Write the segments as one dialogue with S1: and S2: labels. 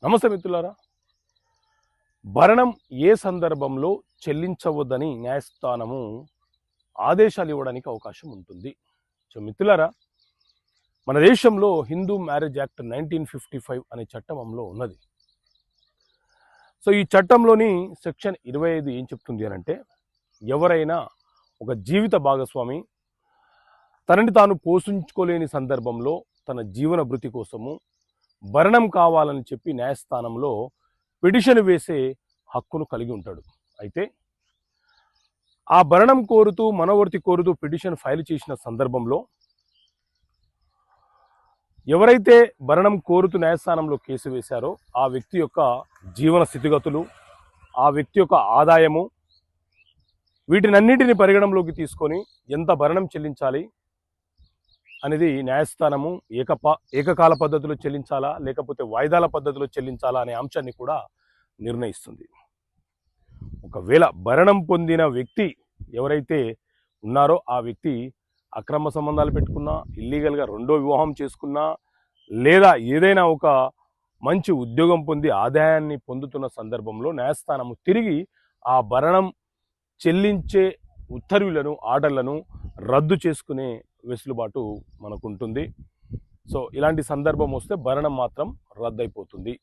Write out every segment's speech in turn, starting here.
S1: నమస్తే మిత్రులారా. భరణం ఏ సందర్భంలో చెల్లించవద్దని న్యాయస్థానము ఆదేశాలు ఇవ్వడానికి అవకాశం ఉంటుంది. సో మిత్రులారా, మన దేశంలో హిందూ మ్యారేజ్ యాక్ట్ 1955 అనే చట్టం అమలులో ఉన్నది. సో ఈ చట్టంలోని సెక్షన్ 25 ఏం చెప్తుంది అనంటే, ఎవరైనా ఒక జీవిత భాగస్వామి తనని తాను పోషించుకోలేని సందర్భంలో తన జీవన భృతి కోసము భరణం కావాలని చెప్పి న్యాయస్థానంలో పిటిషన్ వేసే హక్కును కలిగి ఉంటాడు. అయితే ఆ భరణం కోరుతూ మనవర్తి కోరుతూ పిటిషన్ ఫైల్ చేసిన సందర్భంలో ఎవరైతే భరణం కోరుతూ న్యాయస్థానంలో కేసు వేశారో ఆ వ్యక్తి యొక్క జీవన స్థితిగతులు, ఆ వ్యక్తి యొక్క ఆదాయము, వీటినన్నింటినీ పరిగణంలోకి తీసుకొని ఎంత భరణం చెల్లించాలి అనేది న్యాయస్థానము ఏకకాల పద్ధతిలో చెల్లించాలా లేకపోతే వాయిదాల పద్ధతిలో చెల్లించాలా అనే అంశాన్ని కూడా నిర్ణయిస్తుంది. ఒకవేళ భరణం పొందిన వ్యక్తి ఎవరైతే ఉన్నారో ఆ వ్యక్తి అక్రమ సంబంధాలు పెట్టుకున్నా, ఇల్లీగల్గా రెండో వివాహం చేసుకున్నా, లేదా ఏదైనా ఒక మంచి ఉద్యోగం పొంది ఆదాయాన్ని పొందుతున్న సందర్భంలో న్యాయస్థానము తిరిగి ఆ భరణం చెల్లించే ఉత్తర్వులను, ఆర్డర్లను రద్దు చేసుకునే వెసులుబాటు మనకు ఉంటుంది. సో ఇలాంటి సందర్భం వస్తే భరణం మాత్రం రద్దయిపోతుంది.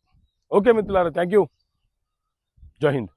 S1: ఓకే మిత్రులారా, థ్యాంక్ యూ. జై హింద్.